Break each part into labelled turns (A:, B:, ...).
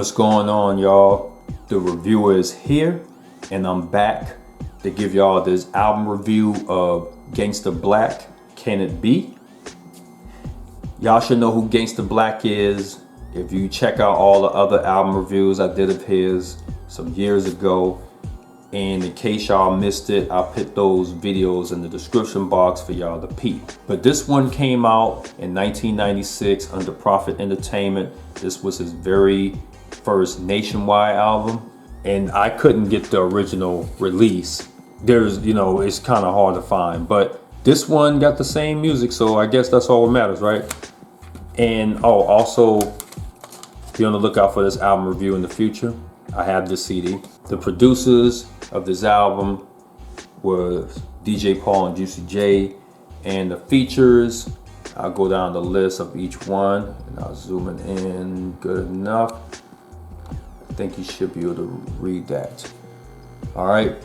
A: What's going on, y'all? The reviewer is here, and I'm back to give y'all this album review of Gangsta Blac. Can it be? Y'all should know who Gangsta Blac is if you check out all the other album reviews I did of his some years ago. And in case y'all missed it, I'll put those videos in the description box for y'all to peep. But this one came out in 1996 under Prophet Entertainment. This was his very first nationwide album, and I couldn't get the original release. It's kind of hard to find, but this one got the same music, so I guess that's all that matters, right? And also be on the lookout for this album review in the future. I have this CD. The producers of this album were DJ Paul and Juicy J, and the features, I'll go down the list of each one and I'll zoom it in good enough. I think you should be able to read that. All right,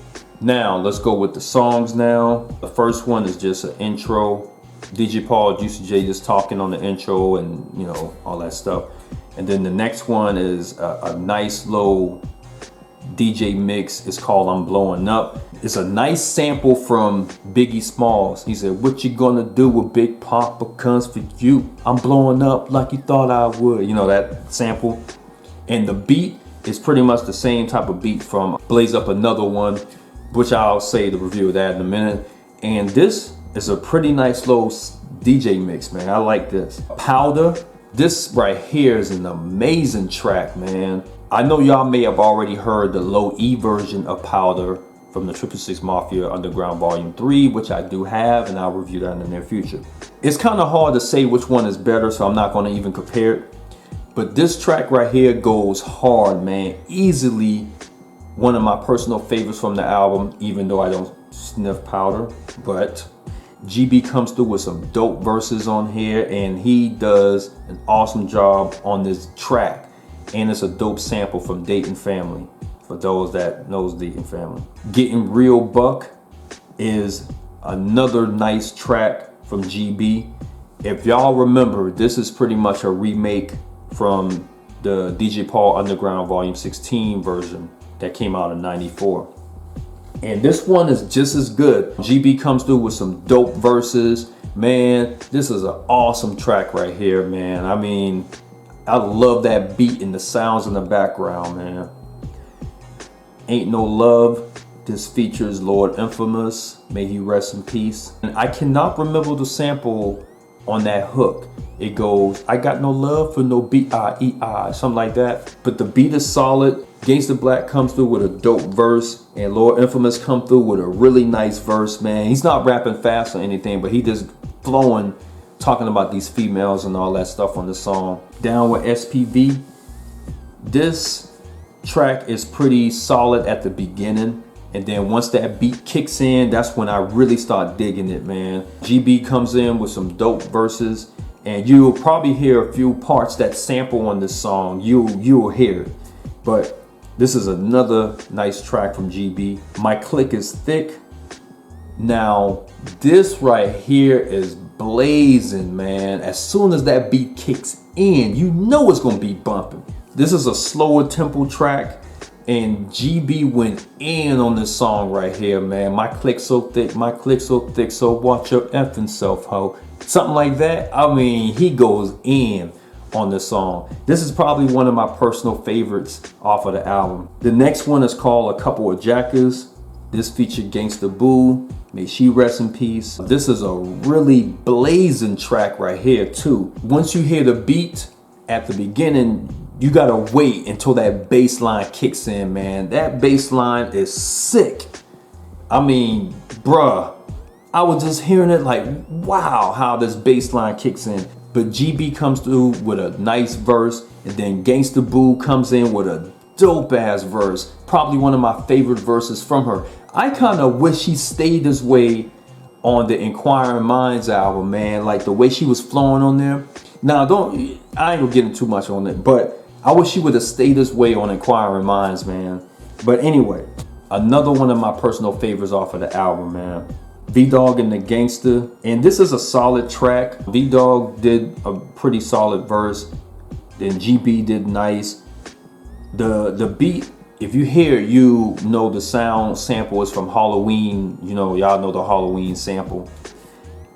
A: now let's go with the songs now. The first one is just an intro. DJ Paul, Juicy J just talking on the intro and all that stuff. And then the next one is a nice low DJ mix. It's called I'm Blowing Up. It's a nice sample from Biggie Smalls. He said, "What you gonna do with Big Papa comes for you? I'm blowing up like you thought I would." You know that sample. And the beat is pretty much the same type of beat from Blaze Up Another One, which I'll say the review of that in a minute. And this is a pretty nice low DJ mix, man. I like this. Powder. This right here is an amazing track, man. I know y'all may have already heard the low E version of Powder from the 666 Mafia Underground Volume 3, which I do have, and I'll review that in the near future. It's kind of hard to say which one is better, so I'm not going to even compare it. But this track right here goes hard, man. Easily one of my personal favorites from the album, even though I don't sniff Powder. But GB comes through with some dope verses on here, and he does an awesome job on this track. And it's a dope sample from Dayton Family, for those that knows Dayton Family. Getting Real Buck is another nice track from GB. If y'all remember, this is pretty much a remake from the DJ Paul Underground Volume 16 version that came out in '94. And this one is just as good. GB comes through with some dope verses. Man, this is an awesome track right here, man. I mean, I love that beat and the sounds in the background, man. Ain't No Love. This features Lord Infamous. May he rest in peace. And I cannot remember the sample on that hook. It goes, "I got no love for no B-I-E-I," something like that. But the beat is solid. Gangsta Blac comes through with a dope verse, and Lord Infamous come through with a really nice verse, man. He's not rapping fast or anything, but he just flowing, talking about these females and all that stuff on the song. Down with SPV. This track is pretty solid at the beginning, and then once that beat kicks in, that's when I really start digging it, man. GB comes in with some dope verses, and you'll probably hear a few parts that sample on this song. You'll hear it. But this is another nice track from GB. My Click is Thick. Now, this right here is blazing, man. As soon as that beat kicks in, you know it's gonna be bumping. This is a slower tempo track, and GB went in on this song right here, man. My click so thick, my click so thick, so watch your effing self, ho. Something like that. I mean, he goes in on this song. This is probably one of my personal favorites off of the album. The next one is called A Couple of Jackers. This featured Gangsta Boo. May she rest in peace. This is a really blazing track right here too. Once you hear the beat at the beginning, you gotta wait until that bass line kicks in, man. That bass line is sick. I mean, bruh, I was just hearing it like, wow, how this bass line kicks in. But GB comes through with a nice verse, and then Gangsta Boo comes in with a dope ass verse. Probably one of my favorite verses from her. I kind of wish she stayed this way on the Inquiring Minds album, man. Like the way she was flowing on there. Now, I ain't gonna get into too much on it, but I wish she would have stayed this way on Inquiring Minds, man. But anyway, another one of my personal favorites off of the album, man. V-Dog and the Gangsta, and this is a solid track. V-Dog did a pretty solid verse, then GB did nice. The beat, if you hear it, you know the sound sample is from Halloween. You know, y'all know the Halloween sample.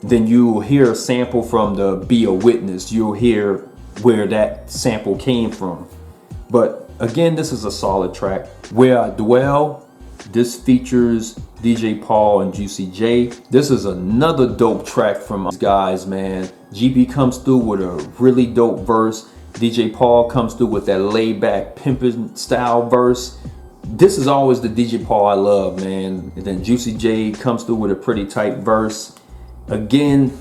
A: Then you'll hear a sample from the Be a Witness. You'll hear where that sample came from. But again, this is a solid track. Where I Dwell, this features DJ Paul and Juicy J. This is another dope track from these guys, man. GB comes through with a really dope verse. DJ Paul comes through with that laid back pimpin' style verse. This is always the DJ Paul I love, man. And then Juicy J comes through with a pretty tight verse. Again,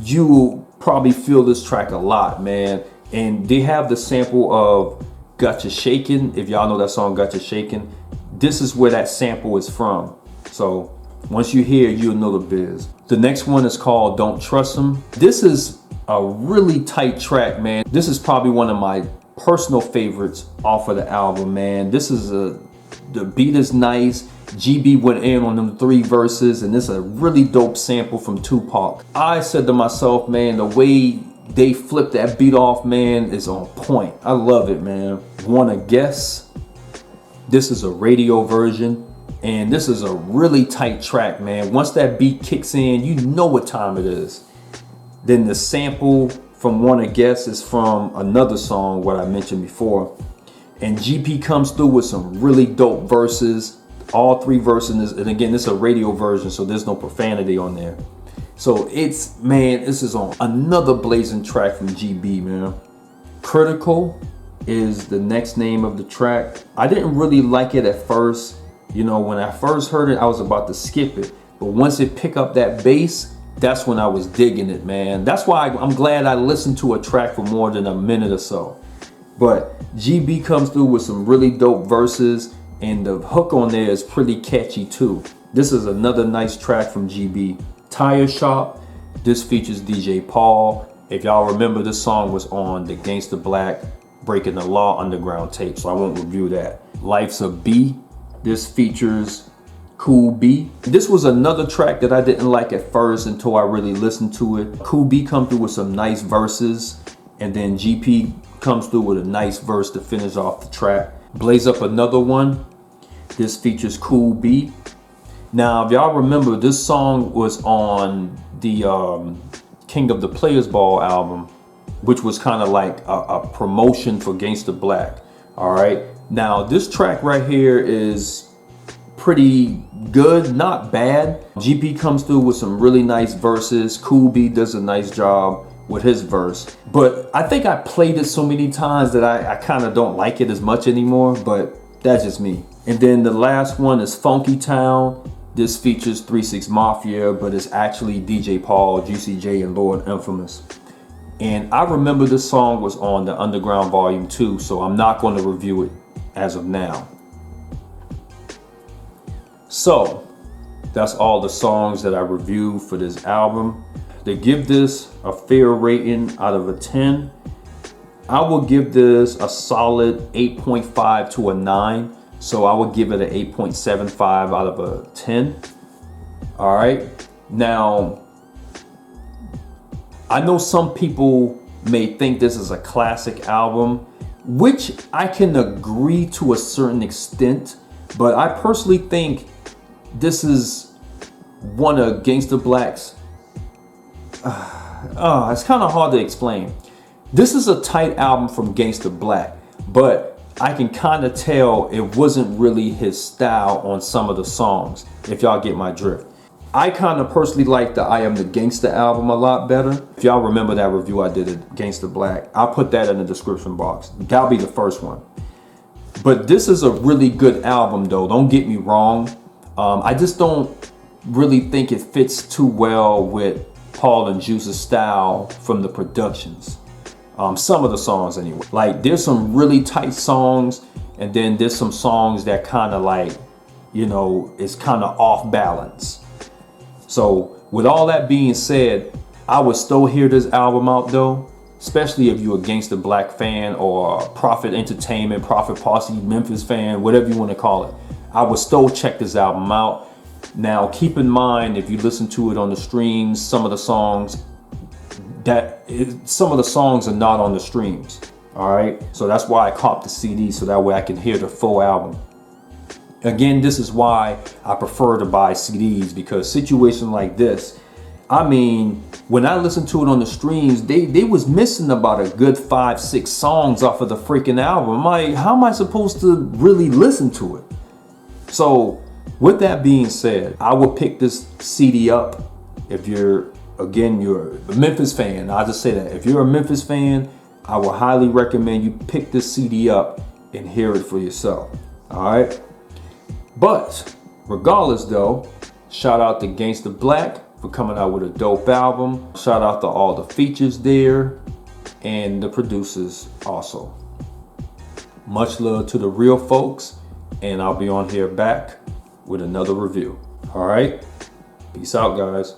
A: you will probably feel this track a lot, man. And they have the sample of Gotcha Shakin'. If y'all know that song, Gotcha Shakin', this is where that sample is from. So once you hear it, you'll know the biz. The next one is called Don't Trust Him. This is a really tight track, man. This is probably one of my personal favorites off of the album, man. The beat is nice. GB went in on them 3 verses, and this is a really dope sample from Tupac. I said to myself, man, the way they flip that beat off, man, is on point. I love it, man. Wanna Guess? This is a radio version, and this is a really tight track, man. Once that beat kicks in, you know what time it is. Then the sample from Wanna Guess is from another song, what I mentioned before. And GP comes through with some really dope verses. All 3 verses, and again, this is a radio version, so there's no profanity on there. So it's, man, this is on another blazing track from GB, man. Critical is the next name of the track. I didn't really like it at first. You know, when I first heard it, I was about to skip it. But once it picked up that bass, that's when I was digging it, man. That's why I'm glad I listened to a track for more than a minute or so. But GB comes through with some really dope verses, and the hook on there is pretty catchy too. This is another nice track from GB. Tire Shop, this features DJ Paul. If y'all remember, this song was on the Gangsta Blac Breaking the Law Underground tape, so I won't review that. Life's a B, this features Cool B. This was another track that I didn't like at first until I really listened to it. Cool B come through with some nice verses, and then GP comes through with a nice verse to finish off the track. Blaze Up Another One, this features Cool B. Now, if y'all remember, this song was on the King of the Players Ball album, which was kind of like a promotion for Gangsta Blac. All right. Now, this track right here is pretty good, not bad. GP comes through with some really nice verses. Cool B does a nice job with his verse. But I think I played it so many times that I kind of don't like it as much anymore, but that's just me. And then the last one is Funky Town. This features 3 6 Mafia, but it's actually DJ Paul, Juicy J, and Lord Infamous. And I remember this song was on the Underground Volume 2, so I'm not going to review it as of now. So that's all the songs that I reviewed for this album. To give this a fair rating out of a 10, I will give this a solid 8.5 to a 9. So I would give it an 8.75 out of a 10. All right. Now, I know some people may think this is a classic album, which I can agree to a certain extent, but I personally think this is one of Gangsta Blac's. It's kind of hard to explain. This is a tight album from Gangsta Blac, but I can kind of tell it wasn't really his style on some of the songs, if y'all get my drift. I kind of personally like the I Am the Gangsta album a lot better. If y'all remember that review I did at Gangsta Blac, I'll put that in the description box. That'll be the first one. But this is a really good album though, don't get me wrong. I just don't really think it fits too well with Paul and Juice's style from the productions. Some of the songs anyway. Like there's some really tight songs, and then there's some songs that kind of like, you know, it's kind of off balance. So with all that being said, I would still hear this album out though, especially if you're a Gangsta Blac fan or a Prophet Entertainment, Prophet Posse, Memphis fan, whatever you want to call it. I would still check this album out. Now keep in mind, if you listen to it on the streams, some of the songs are not on the streams. All right, so that's why I copped the CD, so that way I can hear the full album. Again, this is why I prefer to buy CDs, because situations like this, I mean, when I listened to it on the streams, they was missing about a good 5-6 songs off of the freaking album. I'm like, how am I supposed to really listen to it? So with that being said, I would pick this CD up if you're a Memphis fan. I'll just say that. If you're a Memphis fan, I would highly recommend you pick this CD up and hear it for yourself. All right. But regardless though, shout out to Gangsta Blac for coming out with a dope album. Shout out to all the features there and the producers also. Much love to the real folks, and I'll be on here back with another review. All right. Peace out, guys.